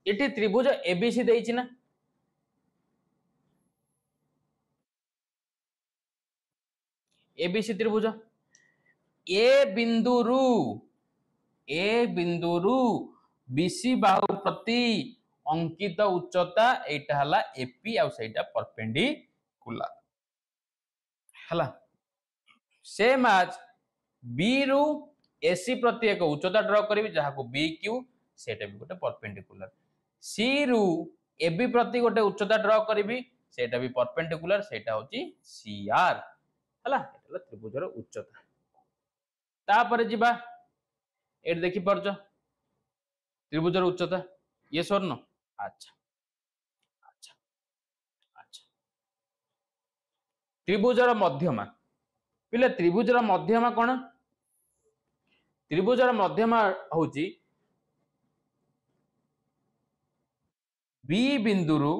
एटी त्रिभुज एबीसी देइछि ना एबीसी त्रिभुज ए बिंदुरु बीसी बाहु प्रति अंकित उच्चता एटा हला एपी आ सेटा परपेंडिकुलर हला सेम आज बी रु एसी प्रति एक उच्चता ड्रा करिवि जहा को बी क्यू सेटा भी गोटे परपेंडिकुलर सी रु एबी प्रति गोटे उच्चता ड्रा करिवि सेटा भी परपेंडिकुलर सेटा होची सीआर हला एटा त्रिभुजर उच्चता तापर जिबा एट देखि परछ त्रिभुजर उच्चता ये सर नो अच्छा अच्छा अच्छा त्रिभुजर मध्यमा पिले त्रिभुजर मध्यमा कोन त्रिभुजर मध्यमा होची बी बिंदुरु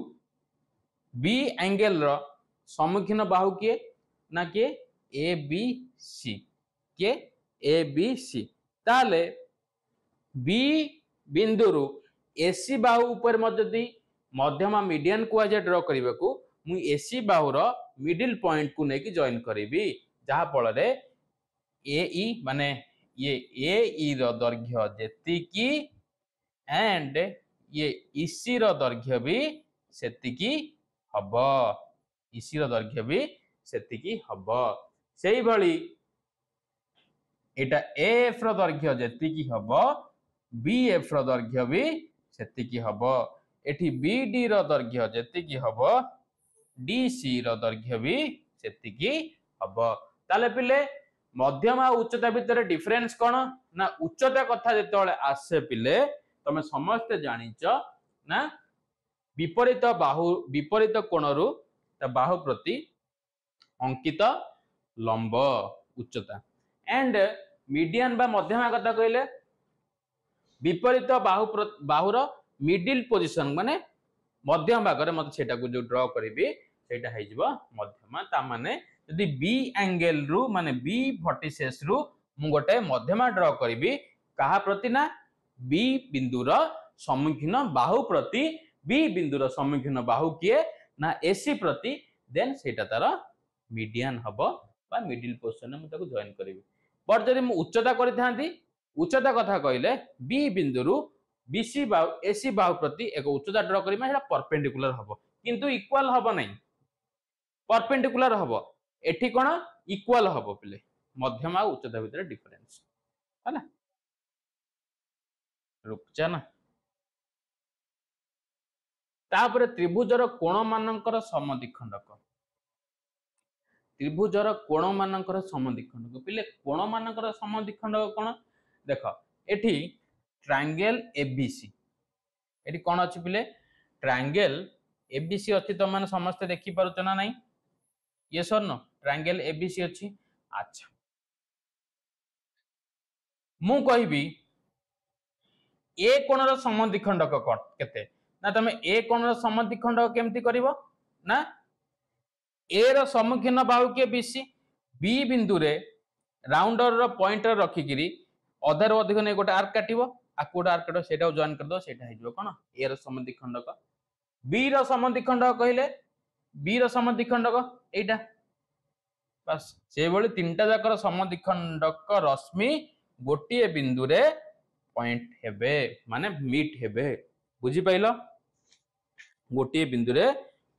बी एंगल रो सम्मुखीन बाहु किए ना किए ए बी सी के ए बी सी ताले बी बिंदुरु एसी बाहु ऊपर मध्य दी मध्यमा मीडियन को आज ड्र करने को मु एसी बाहुर मिडिल पॉइंट को लेकिन जॉइन करी जहा फल ए ई माने ये ए ई रो दैर्घ्य जेतिकी एंड ये इसी रो दैर्घ्य भी सेतिकी हब इसी रो दैर्घ्य भी सेतिकी हब सेही भली एटा एफ रो दैर्घ्य जेतिकी हब बीएफ रो दैर्घ्य भी सेतिकी हब एठी बीडी रो दैर्घ्य जेतिकी हब डीसी रो दैर्घ्य भी सेतिकी हब ताले पिले मध्यम आ उच्चता भितर डिफरेंस कौन ना उच्चता कथा जेतेबेले आसे पिले तमे समस्त जानिच ना विपरीत कोणरू ता बाहु प्रति अंकित लंब उच्चता एंड मीडियन बा मध्यमा कथा कहले विपरीत बाहुर मिडिल पोजिशन माने मध्यम भाग मत सेटा को जो ड्रॉ करिबी सेटा है जिवो मध्यमा ता माने यदि बी एंगल रु माने बी वर्टिसेस रु मु गोटे मध्यमा ड्रॉ करिबी कहा प्रति ना बी बिंदुर सम्मुखीन बाहु प्रति बी बिंदुर सम्मुखीन बाहु किए ना एसी प्रति देन सेटा तार मीडियन हबो बा मिडिल पोजीशन में ताको जॉइन करिबी पर जदि मु उच्चता करि थांती उच्चता कथा कहले बी बिंदुरु बीसी बाहु एसी बाहु प्रति एक उच्चता ड्रॉ करिमा सेटा परपेंडिकुलर हबो किंतु इक्वल हबो नै परपेंडिकुलर हबो एठी कोन इक्वल हबो पिले मध्यम आ उच्चता भितर डिफरेंस हैला रुकचा ना तापर त्रिभुजर कोण मानकर समद्विखंडक त्रिभुजर कोण मानकर समद्विखंडक पिले कोण मानकर समद्विखंडक कोन देख एठी ट्रायंगल एबीसी एठी कोन अछि पिले ट्रायंगल एबीसी अछि त माने समस्त देखि पारुछ ना नाही यस और नो ट्रायंगल एबीसी अछि अच्छा मु कहिबी ए कोणर समद्विखंडक केते ना तमे ए कोणर समद्विखंडक केमति करिवो ना ए रो सम्मुखीन बाहु के बीसी बी बिंदु रे राउंडर रो पॉइंटर रखिकिरी अधार अधिक नै गोटे आर्क काटिबो आ कोड आर्क काटो सेटा जॉइन कर दो सेटा हिजो कोन ए रो समद्विखंडक बी रो समद्विखंडक कहिले बी रो समद्विखंडक एटा बस से भली तीनटा जाकर समद्विखंडक रश्मि गोटिए बिंदु रे पॉइंट हेबे माने मीट हेबे बुझी पाइलो गोटिए बिंदु रे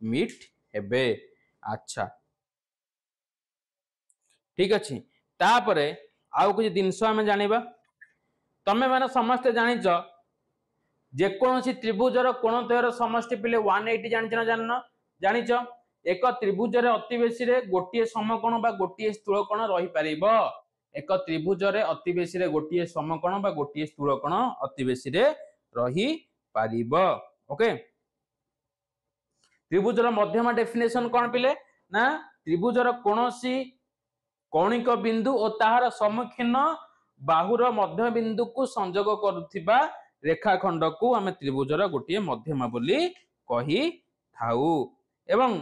मीट हेबे अच्छा ठीक अछि तापरे आउ कुछ दिनस आमे जानिबा तमे माने समस्त जानिच जे कोनोसी त्रिभुजर कोणद्वयर समष्टि पिले 180 जानिच ना जाननो जानिच एक त्रिभुजर अति बेसी रे गोटिए समकोण बा गोटिए स्थूल कोण रही परिबो एक त्रिभुजर अति बेसी रे गोटिए समकोण बा गोटिए स्थूल कोण अति बेसी रे रही परिबो ओके त्रिभुजर मध्यमा डेफिनेशन कोन पिले ना त्रिभुजर कोनोसी कौणिक बिंदु और ताहार सम्मुखीन बाहुर मध्य बिंदु को संयोग करुथिबा रेखाखंड को आमे त्रिभुजर गोटिए मध्यमा बोली कही थाउ एवं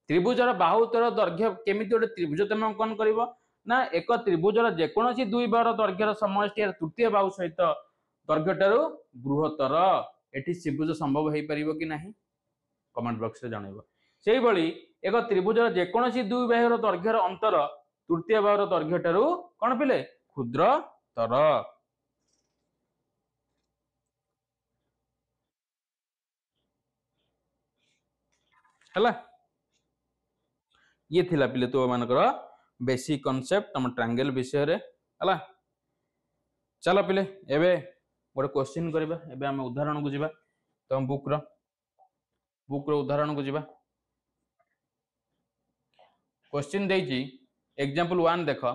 त्रिभुजर बाहुतर दैर्घ्य केमिति गोटे त्रिभुज तमे अंकन करिवो ना एक त्रिभुजर जे कोनोसी दुई बाहुर दैर्घ्यर समष्टि तृतीय बाहु सहित दैर्घ्यटारु बृहत्तर एठी त्रिभुज संभव हेई परिबो कि नाही कमेंट बॉक्स रे जणाइबो सेही भली एक त्रिभुजर जे कोनोसी दुई बाहुर दैर्घ्यर अंतर तृतीय बाहुर दैर्घ्यटारु कोन पिले क्षुद्रतर हला ये थिला पिले तो मानकर बेसिक कांसेप्ट हम ट्रायंगल विषय रे हला चलो पिले एबे गोटे क्वेश्चन करबा एबे हम उदाहरण को जिबा तो हम बुक रो उदाहरण को जिबा क्वेश्चन देजी एग्जांपल 1 देखो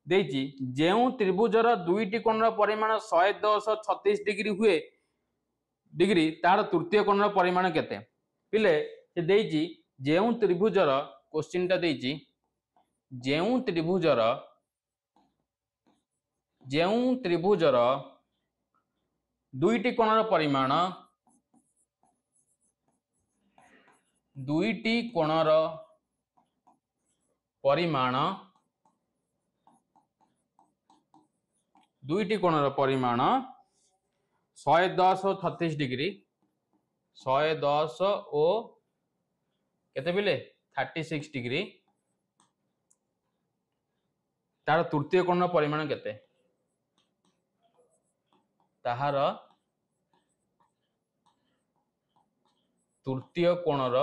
देजी जेउ त्रिभुजर दुईटी कोणर परिमाण 110 36 डिग्री हुए डिग्री तार तृतीय कोणर परिमाण केते पिले से देजी जेउ त्रिभुजर क्वेश्चन टा देजी जेउ त्रिभुजर दुईटी कोणर परिमाण दुईटी कोणर परिमाण 110 और 36 डिग्री 110 ओ केते पिले 36 डिग्री तार तृतीय कोण परिमाण केते ताहार तृतीय कोणर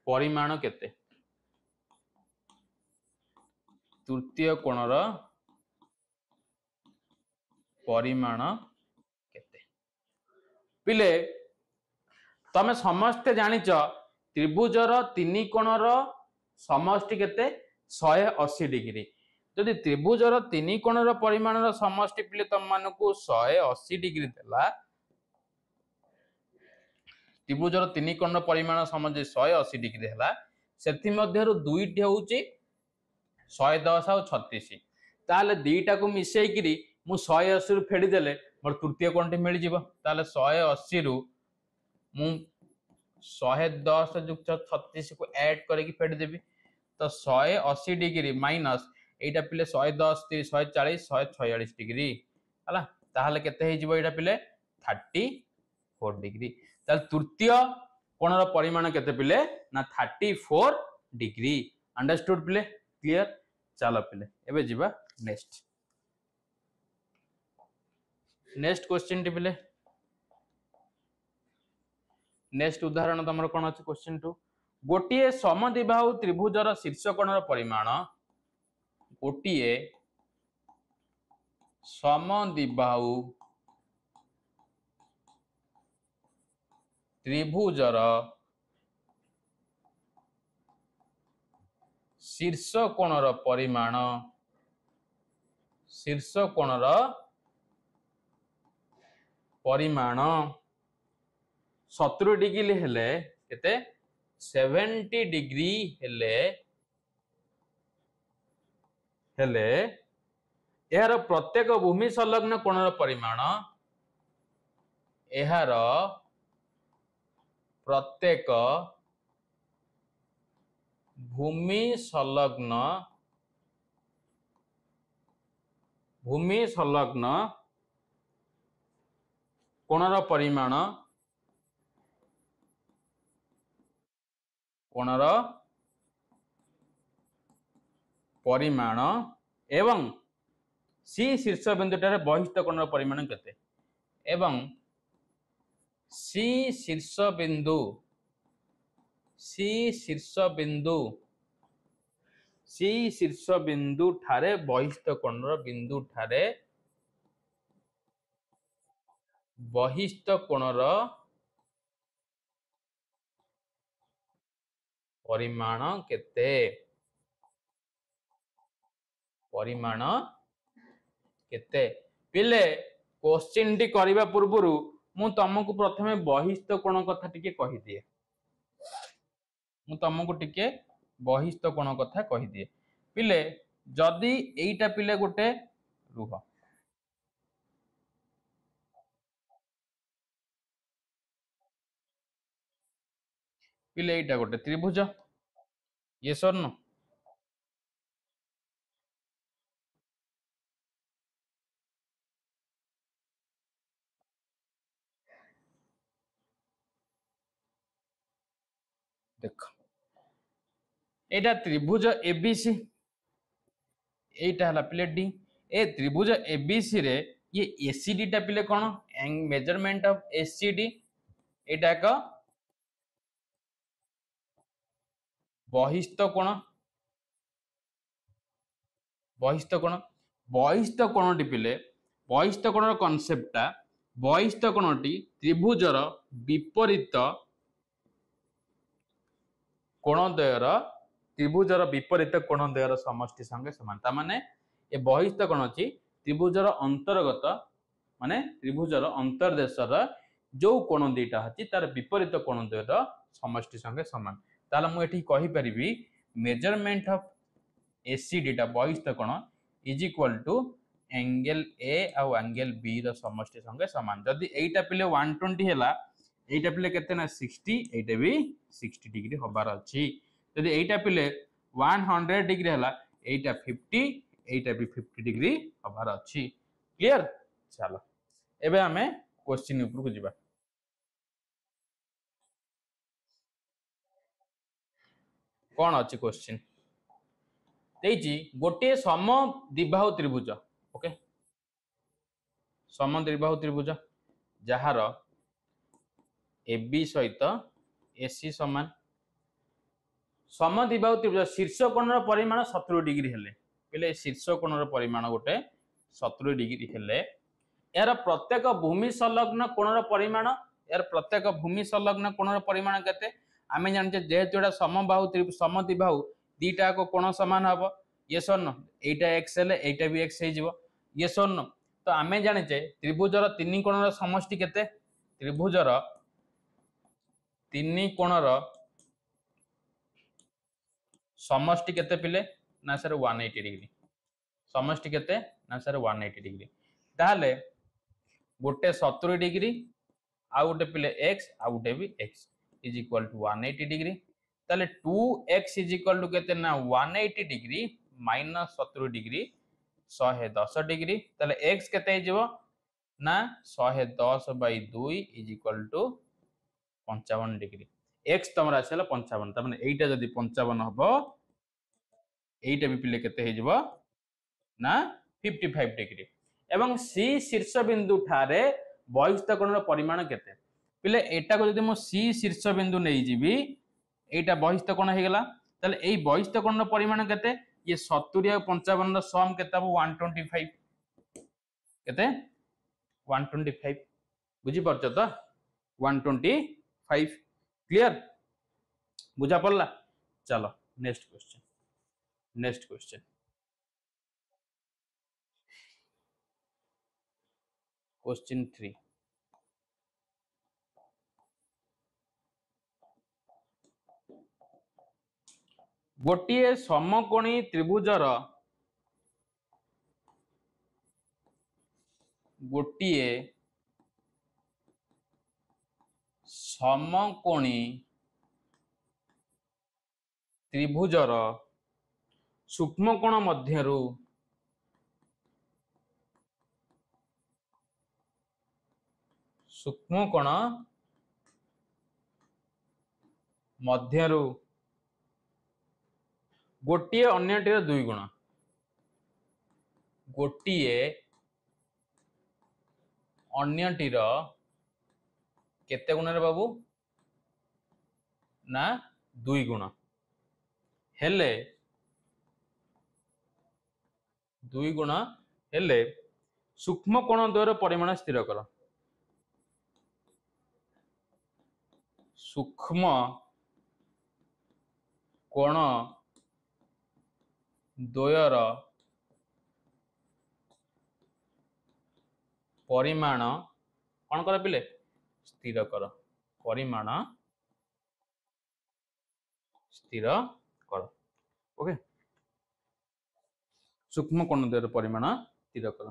परिमाण केते तृतीय कोणर परिमाण केते पिले तमे समस्ते जानिच त्रिभुजर तीन कोणर समष्टि केते 180 डिग्री जदि त्रिभुजर तीन कोणर परिमाणर समष्टि पिले तम मानकु 180 डिग्री देला त्रिभुजर तीन कोणर परिमाण समझे 180 डिग्री हैला सेथि मध्यरु दुईटी होउची 110 और 36 ताले दीटा को मिसई किरी मु 180 रु फेडी देले मोर तृतीय कोणटी मिल जिवो ताले 180 रु मु 110 युक्त 36 को ऐड करके फेडी देबी तो 180 डिग्री माइनस एटा पिले 110 30 140 146 डिग्री हला ताहले केते हे जिवो एटा पिले 34 डिग्री ताल तृतीय कोणर परिमाण केते पिले ना 34 डिग्री अंडरस्टूड पिले क्लियर चलो पिले एबे जिबा नेक्स्ट क्वेश्चन टी पिले नेक्स्ट उदाहरण तमर कोन अछि क्वेश्चन 2 गोटिए समद्विबाहु त्रिभुजर शीर्ष कोणर परिमाण गोटिए समद्विबाहु त्रिभुजर शीर्ष कोणर परिमाण 70 डिग्री हेले केते 70 डिग्री हेले यार प्रत्येक भूमि संलग्न कोणर परिमाण यार प्रत्येक भूमि संलग्न कोणर परिमाण एवं सी शीर्ष बिंदुटारे बहिस्थ कोणर परिमाण केते एवं सी शीर्ष बिंदु ठारे बहिस्थ कोणर बिंदु ठारे बहिस्थ कोणर परिमाण केते पिले क्वेश्चन टी करिबा पूर्वरु मु तुमको प्रथमे बहिस्थ कोण कथा टिके कहि दिए पिले जदि एइटा पिले गोटे रुह पिले एइटा गोटे त्रिभुज यस और नो देख एटा त्रिभुज एबीसी एटा हला प्लेट डी ए त्रिभुज एबीसी रे ये एसीडी टा पिले कोन मेजरमेंट ऑफ एसीडी एटा का बहिस्थ कोण टी पिले बहिस्थ कोणर कांसेप्टटा बहिस्थ कोणटी त्रिभुजर विपरीत कोणद्वयर समष्टि संगे समान ता माने ए बहिस्थ कोण अछि त्रिभुजर अंतर्गत माने त्रिभुजर अंतर्देशर जो कोण दुईटा अछि तार विपरीत कोणद्वयर समष्टि संगे समान ताला मु एठी कहि परिबी मेजरमेंट ऑफ एसीडी टा बहिस्थ कोण is equal to angle A आ एंगल बी रो समष्टि संगे समान जदि एइटा पिले 120 हैला एइटा पिले केते ना 60 एइटा भी 60 डिग्री होबार अछि यदि एइटा पिले 100 डिग्री हैला एइटा 50 एइटा भी 50 डिग्री होबार अछि क्लियर चलो एबे हमें क्वेश्चन ऊपर को जीवा कौन अच्छी क्वेश्चन देजी गोटे सम द्विबाहु त्रिभुज ओके सम द्विबाहु त्रिभुज जार ए बी सहित एसी समान सम द्विबाहु त्रिभुज शीर्ष कोणर परिमाण 70 डिग्री हेले पहले शीर्ष कोणर परिमाण गोटे 70 डिग्री हेले यार प्रत्येक भूमि संलग्न कोणर परिमाण यार प्रत्येक भूमि संलग्न कोणर परिमाण केते आमे जानचे जेहेतु एटा समबाहु सम द्विबाहु दीटा को कोण समान हबो यस और नो एटा x हेले एटा भी x हे जिवो यस और नो तो आमे जानिचे त्रिभुजर तीन कोणर समष्टि केते त्रिभुजर तीन कोणर समष्टि केते पिले ना सर 180 डिग्री समष्टि केते ना सर 180 डिग्री ताले गोटे 70 डिग्री आ गोटे पिले x आ गोटे भी x is equal to 180 degree ताले 2x इज इक्वल टू केते ना 180 डिग्री माइनस 70 डिग्री 110 डिग्री ताले x केते हिजबो ना 110 by 2 is equal to 55 degree x तमरा आसेला 55 त माने एटा जदी 55 हबो एटा भी पिले केते हिजबो ना 55 डिग्री एवं सी शीर्ष बिंदु ठारे बहिस्थ कोणर परिमाण केते पिले एटा को जदी मो सी शीर्ष बिंदु नै जिवि एटा बहिस्थ कोण हे गेला तले एई बहिस्थ कोणर परिमाण केते ये 70 और 55 रो सम केते हबो 125 केते 125 बुझी परछ त 125 क्लियर बुझा पड़ला चलो नेक्स्ट क्वेश्चन क्वेश्चन 3 गोटिए समकोणी त्रिभुजर गोटिए समकोणी त्रिभुजर सूक्ष्मकोण मध्यरु सूक्ष्मकोण मध्यरु गोटिए अन्यटीर दुई गुण गोटिए अन्यटीर केते गुण रे बाबू ना दुई गुण हेले दुई गुण हेले सूक्ष्म कोण द्वयर परिमाण स्थिर कर सूक्ष्म कोण द्वयर परिमाण कौन कर पिले स्थिर कर परिमाण स्थिर कर ओके सूक्ष्म कोण द्वयर परिमाण स्थिर कर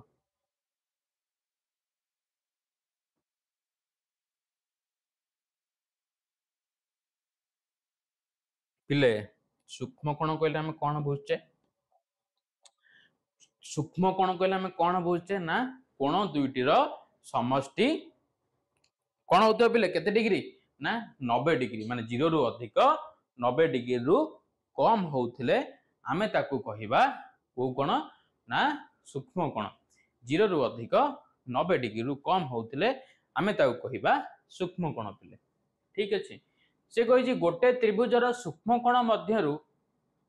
पिले सूक्ष्म कोण कहले हम कौन बुझचे सूक्ष्म कोण कहले हम कौन बुझचे ना कोण दुईटीर समष्टि कौन होता पिले केते डिग्री ना 90 डिग्री माने 0 रु अधिक 90 डिग्री रु कम होउथिले आमे ताकू कहिबा को कोण ना सूक्ष्म कोण 0 रु अधिक 90 डिग्री रु कम होउथिले आमे ताकू कहिबा सूक्ष्म कोण पिले ठीक अछि से कहि जे गोटे त्रिभुजर सूक्ष्म कोण मध्यरु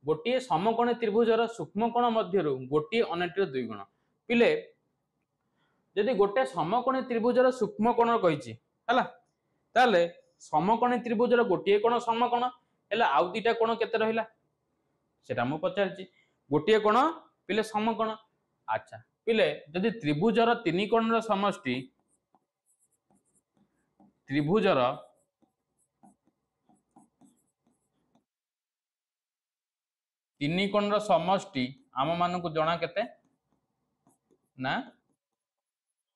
गोटे समकोणी त्रिभुजर सूक्ष्म कोण मध्यरु गोटे अन्यटीर दुई गुण पिले जदि गोटे समकोणी त्रिभुजर सूक्ष्म कोण कहिछि हला ताले समकोणी त्रिभुजर गोटे कोण समकोण हेला आउ दीटा कोण केते रहिला सेटा मु पचारछि गोटे कोण पिले समकोण अच्छा पिले जदि त्रिभुजर तीन कोणर समष्टि त्रिभुजर तीन कोणर समष्टि आम मानक जना केते ना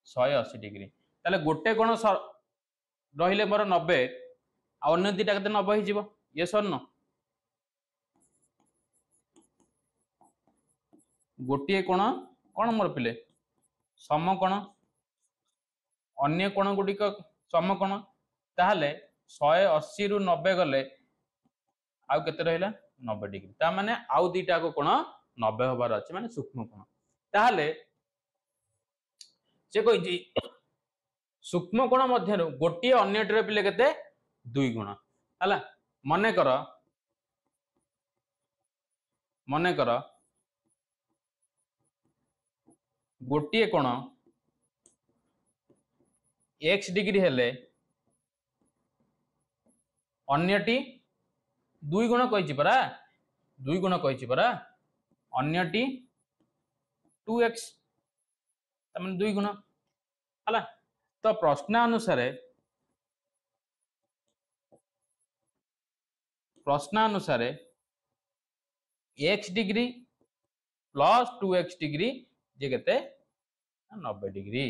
180 डिग्री ताले गोटे कोण रहिले मोर 90 आ अन्य दीटा केते 90 हिजिवो यस और नो गोटे कोण कोण मोर पिले समकोण अन्य कोण गुड़िक समकोण ताहले 180 रु 90 गले आउ केते रहिला 90 डिग्री ता माने आउ दीटा को कोण 90 होबार अछि माने सूक्ष्म कोण ताहले से कहि सूक्ष्म कोण मध्य गोटे अन्यटर पिले केते 2 गुण हला मने कर गोटे कोण x डिग्री हेले अन्यटी 2 गुण कहि परा 2 गुण कहि परा अन्यटी 2x तमन 2 गुण हला तो प्रश्न अनुसार x degree plus 2x degree जे केते 90 डिग्री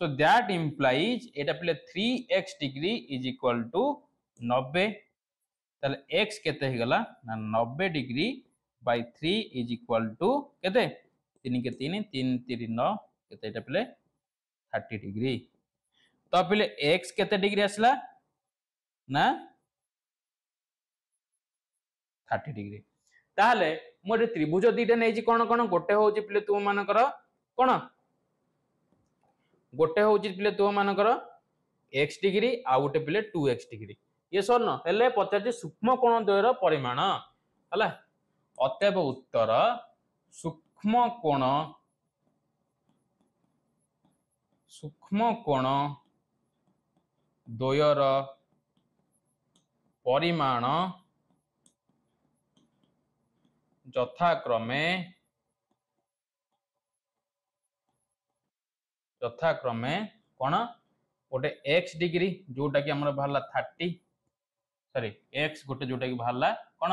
so that implies एटा पले 3x degree is equal to 90 ताले x केते हे गला ना 90 degree by 3 is equal to केते 3 के 3 3 3 9 केते एटा पले 30 डिग्री तो पले x केते डिग्री आसला ना 30 डिग्री ताहले मोर त्रिभुज दीटा नै जी कोन कोन गोटे होची पले तुम मानकर कोन गोटे होची पले तुम मानकर x डिग्री आ गोटे पले 2x डिग्री ये सर न हेले पचाची सूक्ष्म कोण द्वयर परिमाण हला अतएव उत्तर सूक्ष्म कोण द्वयर परिमाण यथाक्रमे कोण गोटे x डिग्री जोटा कि हमर बाहरला 30 सॉरी x गोटे जोटा कि बाहरला कोण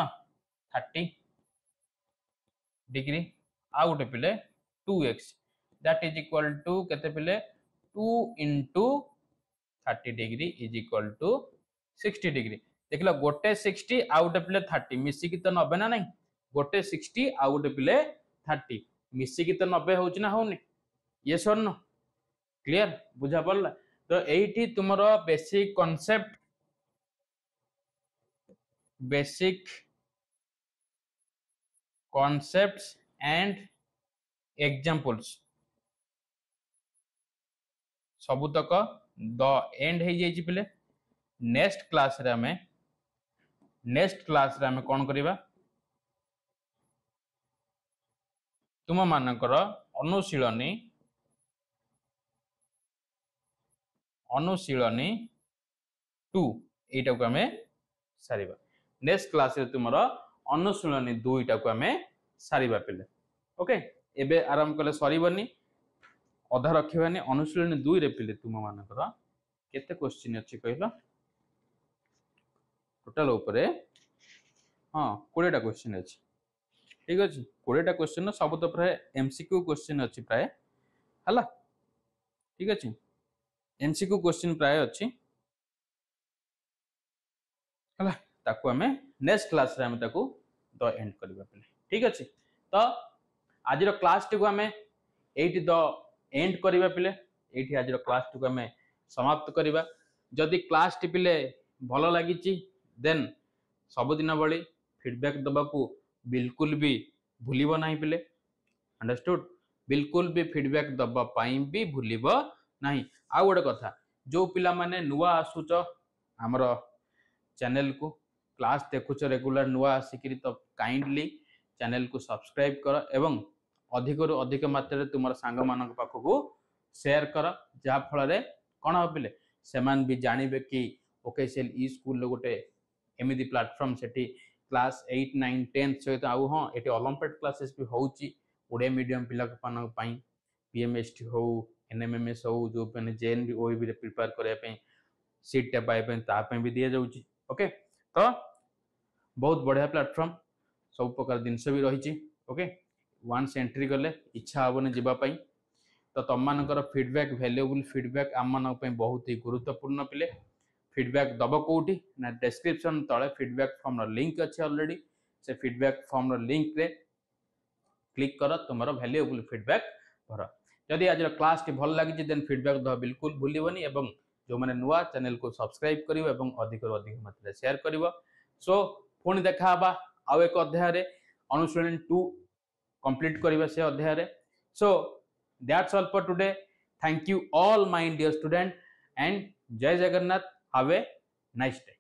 30 डिग्री आ गोटे पिले 2x that is equal to केते पिले 2 into 30 degree is equal to 60 degree देखला गोटे 60 आ गोटे पिले 30 मिसी कि तो 90 ना नहीं गोटे 60 आ गोटे पिले 30 मिसी कि तो 90 होउची ना होउनी ये सर न क्लियर बुझा पड़ला तो एठी तुमरो बेसिक concepts and examples सबुतक द एंड हे जाई पिले नेक्स्ट क्लास रे हमें कोन करिबा तुम मानकर अनुशीलनी 2 एटा को हमें सारिबा नेक्स्ट क्लास रे तुमरो अनुशीलनी 2 टा को हमें सारिबा पिले ओके एबे आरंभ कले सरीबनी अधा रखिबानी अनुशीलनी 2 रे पिले तुम मानकर केते क्वेश्चन अछि कहलो टोटल ऊपर हां 20 टा क्वेश्चन अछि ठीक अछि 20 टा क्वेश्चन सब तो प्राय एमसीक्यू क्वेश्चन अछि प्राय हला ठीक अछि एमसीक्यू क्वेश्चन प्राय अछि हला ताको हमें नेक्स्ट क्लास रे हमें ताको द एंड करबा पे ठीक अछि तो आज रो क्लास टी को हमें एठी द एंड करबा पिले एठी आज रो क्लास टी को हमें समाप्त करबा जदी क्लास टी पिले भलो लागिची देन सब दिन बळी फीडबैक दबा को बिल्कुल भी भूलिबो नाही पिले अंडरस्टूड बिल्कुल भी फीडबैक दबा पाई भी भूलिबो नाही आ गोटे कथा जो पिला माने नुवा आसुच हमरो चैनल को क्लास देखुच रेगुलर नुआ आसिकरी तो काइंडली चैनल को सब्सक्राइब कर एवं अधिक रु अधिक मात्रा तुम सांग मान पाखक शेयर कर जहा फल कौन हे से भी जानवे कि ओकेसीएल ई स्कूल गोटे एमती प्लाटफर्म से क्लास 8 9 10 सहित आउ हाँ ये ओलंपियाड क्लासेस भी होउची ओडिया मीडियम पिला पीएमएसटी हो एनएमएमएस हो जो मैंने जेएन भी ओईबी प्रिपेयर करने सीट टा पाइबा भी दिया जाउची ओके तो बहुत बढ़िया प्लेटफॉर्म सब प्रकार जिनस भी रही ओके वन्स एंट्री कले इच्छा हेनी जावाई तो तुम मानकर फीडबैक वैल्यूएबल फीडबैक आम मान बहुत ही गुरुत्वपूर्ण पिले फीडबैक दब कौटी ना डिस्क्रिप्शन तले फीडबैक फॉर्म लिंक अच्छे ऑलरेडी से फीडबैक फॉर्म लिंक रे क्लिक कर तुम वैल्यूएबल फीडबैक भर जदि आज क्लास टी भल लगी देन फीडबैक दो बिल्कुल भूलबनी एवं जो मैंने नुआ चैनल को सब्सक्राइब करिवो एवं अधिक अधिक मात्रा शेयर करिवो। सो पुणी देखा आउ एक अध्याय अनुशीलन 2 कंप्लीट करिवो से अध्याय। So that's all for today. Thank you all my dear student and Jai Jagannath. Have a nice day.